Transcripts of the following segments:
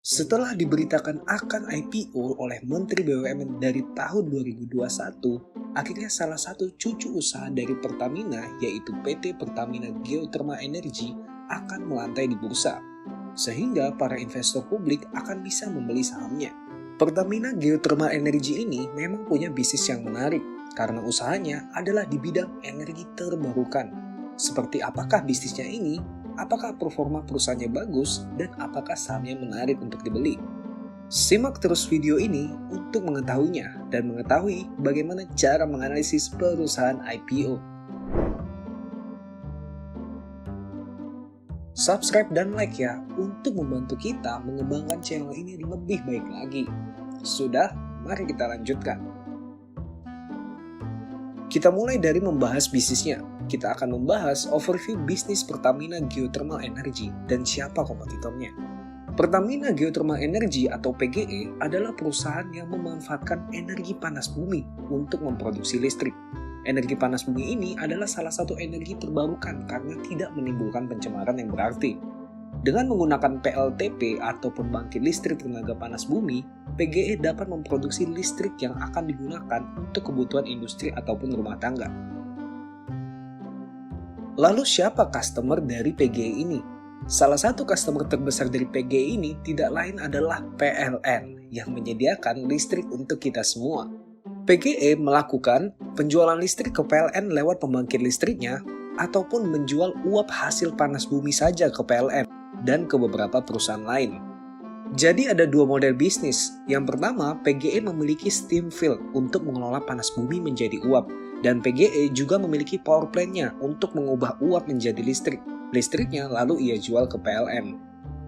Setelah diberitakan akan IPO oleh Menteri BUMN dari tahun 2021, akhirnya salah satu cucu usaha dari Pertamina, yaitu PT Pertamina Geothermal Energy, akan melantai di bursa, sehingga para investor publik akan bisa membeli sahamnya. Pertamina Geothermal Energy ini memang punya bisnis yang menarik, karena usahanya adalah di bidang energi terbarukan. Seperti apakah bisnisnya ini? Apakah performa perusahaannya bagus, dan apakah sahamnya menarik untuk dibeli? Simak terus video ini untuk mengetahuinya dan mengetahui bagaimana cara menganalisis perusahaan IPO. Subscribe dan like ya untuk membantu kita mengembangkan channel ini lebih baik lagi. Sudah, mari kita lanjutkan. Kita mulai dari membahas bisnisnya. Kita akan membahas overview bisnis Pertamina Geothermal Energy dan siapa kompetitornya. Pertamina Geothermal Energy atau PGE adalah perusahaan yang memanfaatkan energi panas bumi untuk memproduksi listrik. Energi panas bumi ini adalah salah satu energi terbarukan karena tidak menimbulkan pencemaran yang berarti. Dengan menggunakan PLTP atau pembangkit listrik tenaga panas bumi, PGE dapat memproduksi listrik yang akan digunakan untuk kebutuhan industri ataupun rumah tangga. Lalu siapa customer dari PGE ini? Salah satu customer terbesar dari PGE ini tidak lain adalah PLN yang menyediakan listrik untuk kita semua. PGE melakukan penjualan listrik ke PLN lewat pembangkit listriknya ataupun menjual uap hasil panas bumi saja ke PLN dan ke beberapa perusahaan lain. Jadi ada dua model bisnis. Yang pertama, PGE memiliki steam field untuk mengelola panas bumi menjadi uap. Dan PGE juga memiliki power plant-nya untuk mengubah uap menjadi listrik. Listriknya lalu ia jual ke PLN.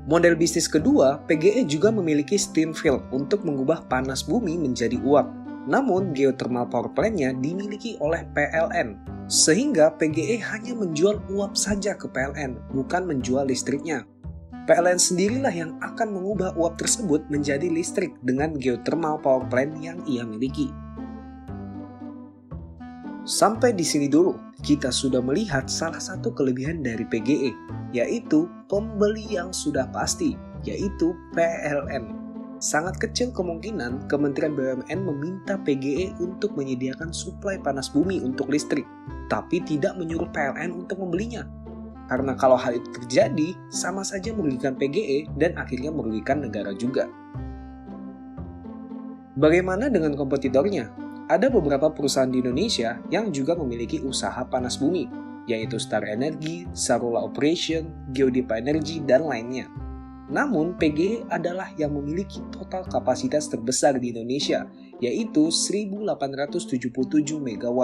Model bisnis kedua, PGE juga memiliki steam field untuk mengubah panas bumi menjadi uap. Namun, geothermal power plant-nya dimiliki oleh PLN. Sehingga PGE hanya menjual uap saja ke PLN, bukan menjual listriknya. PLN sendirilah yang akan mengubah uap tersebut menjadi listrik dengan geothermal power plant yang ia miliki. Sampai di sini dulu, kita sudah melihat salah satu kelebihan dari PGE, yaitu pembeli yang sudah pasti, yaitu PLN. Sangat kecil kemungkinan Kementerian BUMN meminta PGE untuk menyediakan suplai panas bumi untuk listrik, tapi tidak menyuruh PLN untuk membelinya. Karena kalau hal itu terjadi, sama saja merugikan PGE dan akhirnya merugikan negara juga. Bagaimana dengan kompetitornya? Ada beberapa perusahaan di Indonesia yang juga memiliki usaha panas bumi, yaitu Star Energy, Sarula Operation, Geodipa Energy, dan lainnya. Namun, PGE adalah yang memiliki total kapasitas terbesar di Indonesia, yaitu 1.877 MW.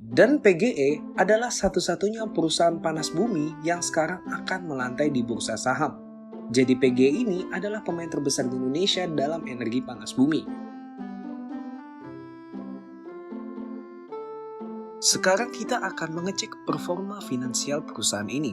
Dan PGE adalah satu-satunya perusahaan panas bumi yang sekarang akan melantai di bursa saham. Jadi PGE ini adalah pemain terbesar di Indonesia dalam energi panas bumi. Sekarang kita akan mengecek performa finansial perusahaan ini.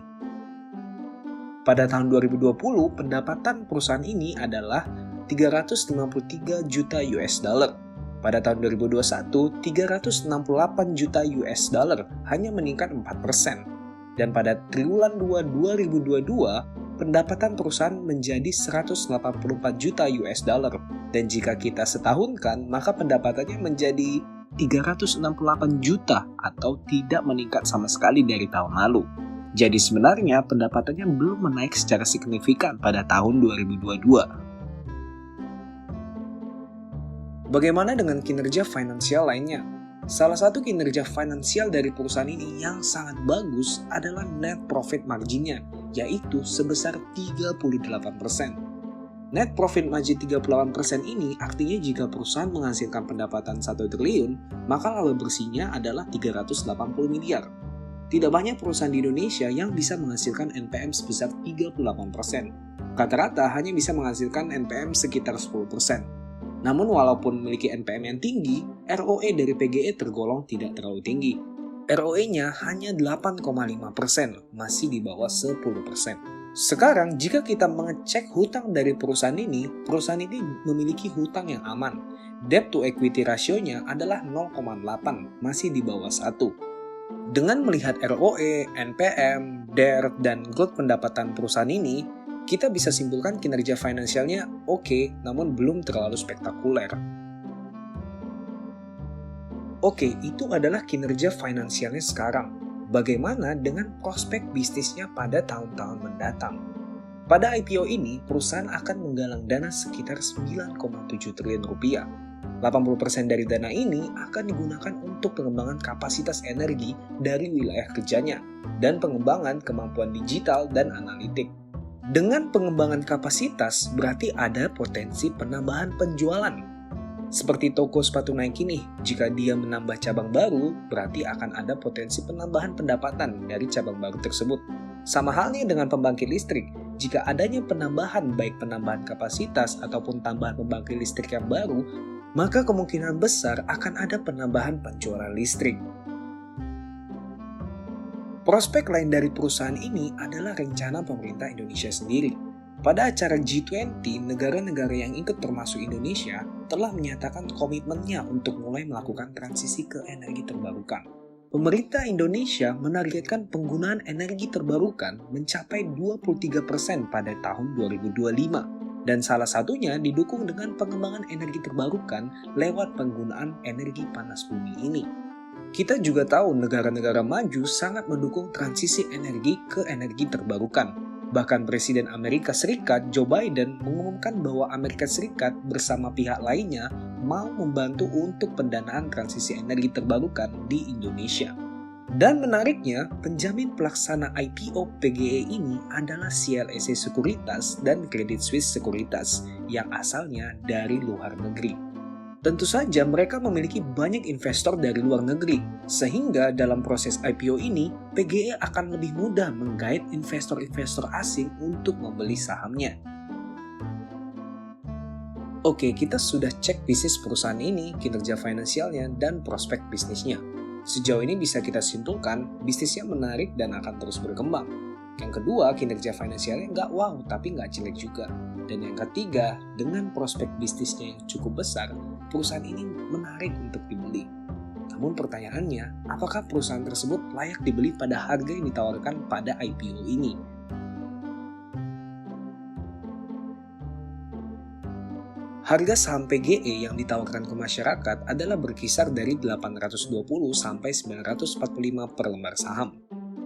Pada tahun 2020, pendapatan perusahaan ini adalah 353 juta US dollar. Pada tahun 2021, 368 juta US dollar, hanya meningkat 4%. Dan pada triwulan 2 2022, pendapatan perusahaan menjadi 184 juta US dollar. Dan jika kita setahunkan, maka pendapatannya menjadi 368 juta atau tidak meningkat sama sekali dari tahun lalu. Jadi sebenarnya pendapatannya belum menaik secara signifikan pada tahun 2022. Bagaimana dengan kinerja finansial lainnya? Salah satu kinerja finansial dari perusahaan ini yang sangat bagus adalah net profit marginnya, yaitu sebesar 38%. Net profit margin 38% ini artinya jika perusahaan menghasilkan pendapatan 1 triliun, maka laba bersihnya adalah 380 miliar. Tidak banyak perusahaan di Indonesia yang bisa menghasilkan NPM sebesar 38%. Rata-rata hanya bisa menghasilkan NPM sekitar 10%. Namun walaupun memiliki NPM yang tinggi, ROE dari PGE tergolong tidak terlalu tinggi. ROE-nya hanya 8,5%, masih di bawah 10%. Sekarang, jika kita mengecek hutang dari perusahaan ini memiliki hutang yang aman. Debt to equity ratio-nya adalah 0,8, masih di bawah 1. Dengan melihat ROE, NPM, DER, dan growth pendapatan perusahaan ini, Kita bisa simpulkan kinerja finansialnya oke, namun belum terlalu spektakuler. Oke, itu adalah kinerja finansialnya sekarang. Bagaimana dengan prospek bisnisnya pada tahun-tahun mendatang? Pada IPO ini, perusahaan akan menggalang dana sekitar 9,7 triliun rupiah. 80% dari dana ini akan digunakan untuk pengembangan kapasitas energi dari wilayah kerjanya dan pengembangan kemampuan digital dan analitik. Dengan pengembangan kapasitas, berarti ada potensi penambahan penjualan. Seperti toko sepatu Nike nih, jika dia menambah cabang baru, berarti akan ada potensi penambahan pendapatan dari cabang baru tersebut. Sama halnya dengan pembangkit listrik, jika adanya penambahan baik penambahan kapasitas ataupun tambahan pembangkit listrik yang baru, maka kemungkinan besar akan ada penambahan penjualan listrik. Prospek lain dari perusahaan ini adalah rencana pemerintah Indonesia sendiri. Pada acara G20, negara-negara yang ikut termasuk Indonesia telah menyatakan komitmennya untuk mulai melakukan transisi ke energi terbarukan. Pemerintah Indonesia menargetkan penggunaan energi terbarukan mencapai 23% pada tahun 2025, dan salah satunya didukung dengan pengembangan energi terbarukan lewat penggunaan energi panas bumi ini. Kita juga tahu negara-negara maju sangat mendukung transisi energi ke energi terbarukan. Bahkan Presiden Amerika Serikat Joe Biden mengumumkan bahwa Amerika Serikat bersama pihak lainnya mau membantu untuk pendanaan transisi energi terbarukan di Indonesia. Dan menariknya, penjamin pelaksana IPO PGE ini adalah CLSA Sekuritas dan Credit Suisse Sekuritas yang asalnya dari luar negeri. Tentu saja mereka memiliki banyak investor dari luar negeri, sehingga dalam proses IPO ini, PGE akan lebih mudah menggait investor-investor asing untuk membeli sahamnya. Oke, kita sudah cek bisnis perusahaan ini, kinerja finansialnya, dan prospek bisnisnya. Sejauh ini bisa kita simpulkan, bisnisnya menarik dan akan terus berkembang. Yang kedua, kinerja finansialnya nggak wow, tapi nggak jelek juga. Dan yang ketiga, dengan prospek bisnisnya yang cukup besar, perusahaan ini menarik untuk dibeli. Namun pertanyaannya, apakah perusahaan tersebut layak dibeli pada harga yang ditawarkan pada IPO ini? Harga saham PGE yang ditawarkan ke masyarakat adalah berkisar dari 820 sampai 945 per lembar saham.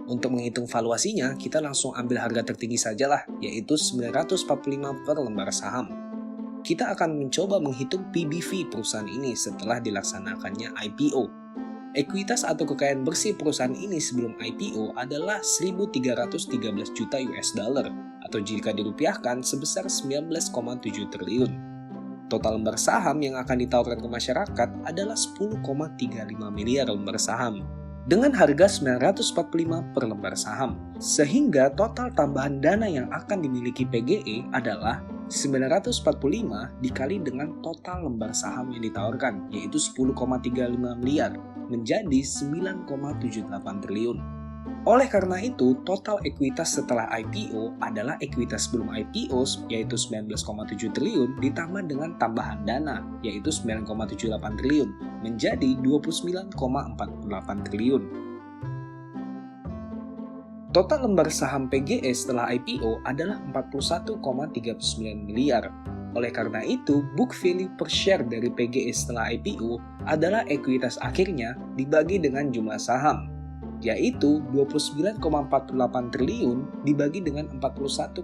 Untuk menghitung valuasinya, kita langsung ambil harga tertinggi sajalah, yaitu 945 per lembar saham. Kita akan mencoba menghitung PBV perusahaan ini setelah dilaksanakannya IPO. Ekuitas atau kekayaan bersih perusahaan ini sebelum IPO adalah 1.313 juta US dollar, atau jika dirupiahkan sebesar 19,7 triliun. Total lembar saham yang akan ditawarkan ke masyarakat adalah 10,35 miliar lembar saham, dengan harga 945 per lembar saham, sehingga total tambahan dana yang akan dimiliki PGE adalah 945 dikali dengan total lembar saham yang ditawarkan, yaitu 10,35 miliar, menjadi 9,78 triliun. Oleh karena itu, total ekuitas setelah IPO adalah ekuitas sebelum IPO, yaitu 19,7 triliun, ditambah dengan tambahan dana, yaitu 9,78 triliun, menjadi 29,48 triliun. Total lembar saham PGE setelah IPO adalah 41,39 miliar. Oleh karena itu, book value per share dari PGE setelah IPO adalah ekuitas akhirnya dibagi dengan jumlah saham, yaitu 29,48 triliun dibagi dengan 41,39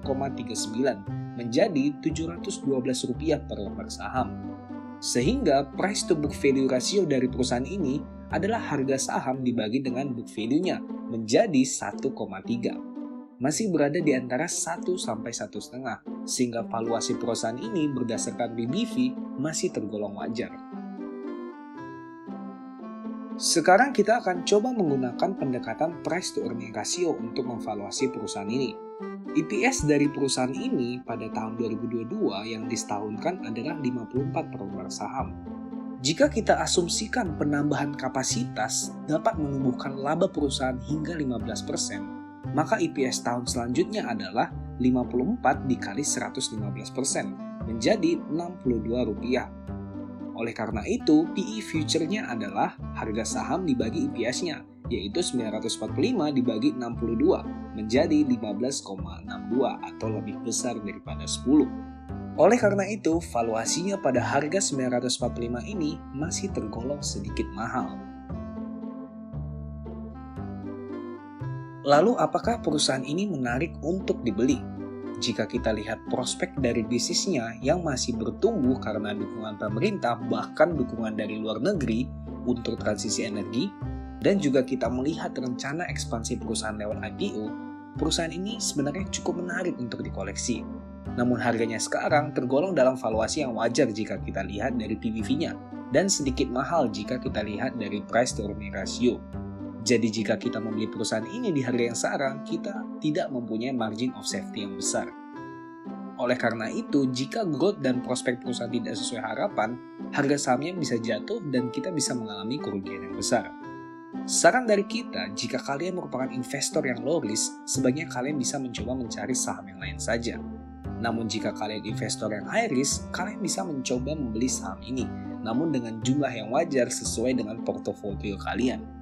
menjadi Rp712 per lembar saham. Sehingga price to book value ratio dari perusahaan ini adalah harga saham dibagi dengan book value-nya menjadi 1,3. Masih berada di antara 1 sampai 1,5, sehingga valuasi perusahaan ini berdasarkan PBV masih tergolong wajar. Sekarang kita akan coba menggunakan pendekatan price to earning ratio untuk memvaluasi perusahaan ini. EPS dari perusahaan ini pada tahun 2022 yang disetahunkan adalah 54 per lembar saham. Jika kita asumsikan penambahan kapasitas dapat menumbuhkan laba perusahaan hingga 15%, maka EPS tahun selanjutnya adalah 54 dikali 115% menjadi Rp62. Oleh karena itu, PE future-nya adalah harga saham dibagi EPS-nya, yaitu 945 dibagi 62 menjadi 15,62 atau lebih besar daripada 10. Oleh karena itu, valuasinya pada harga 945 ini masih tergolong sedikit mahal. Lalu apakah perusahaan ini menarik untuk dibeli? Jika kita lihat prospek dari bisnisnya yang masih bertumbuh karena dukungan pemerintah bahkan dukungan dari luar negeri untuk transisi energi, dan juga kita melihat rencana ekspansi perusahaan lewat IPO, perusahaan ini sebenarnya cukup menarik untuk dikoleksi. Namun harganya sekarang tergolong dalam valuasi yang wajar jika kita lihat dari PBV-nya, dan sedikit mahal jika kita lihat dari price to earning ratio. Jadi jika kita membeli perusahaan ini di harga yang sekarang, kita tidak mempunyai margin of safety yang besar. Oleh karena itu, jika growth dan prospek perusahaan tidak sesuai harapan, harga sahamnya bisa jatuh dan kita bisa mengalami kerugian yang besar. Saran dari kita, jika kalian merupakan investor yang low risk, sebaiknya kalian bisa mencoba mencari saham yang lain saja. Namun jika kalian investor yang high risk, kalian bisa mencoba membeli saham ini, namun dengan jumlah yang wajar sesuai dengan portofolio kalian.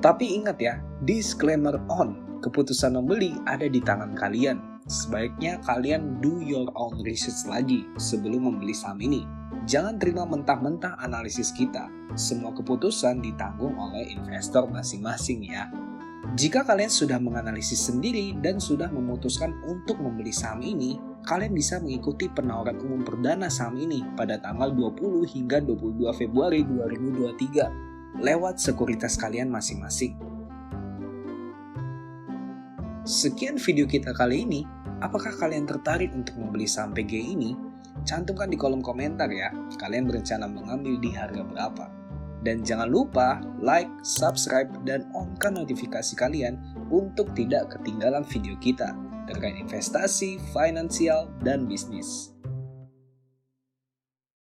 Tapi ingat ya, disclaimer on, keputusan membeli ada di tangan kalian. Sebaiknya kalian do your own research lagi sebelum membeli saham ini. Jangan terima mentah-mentah analisis kita. Semua keputusan ditanggung oleh investor masing-masing ya. Jika kalian sudah menganalisis sendiri dan sudah memutuskan untuk membeli saham ini, kalian bisa mengikuti penawaran umum perdana saham ini pada tanggal 20 hingga 22 Februari 2023 lewat sekuritas kalian masing-masing. Sekian video kita kali ini. Apakah kalian tertarik untuk membeli saham PGI ini? Cantumkan di kolom komentar ya, kalian berencana mengambil di harga berapa. Dan jangan lupa like, subscribe, dan on-kan notifikasi kalian untuk tidak ketinggalan video kita terkait investasi, finansial, dan bisnis.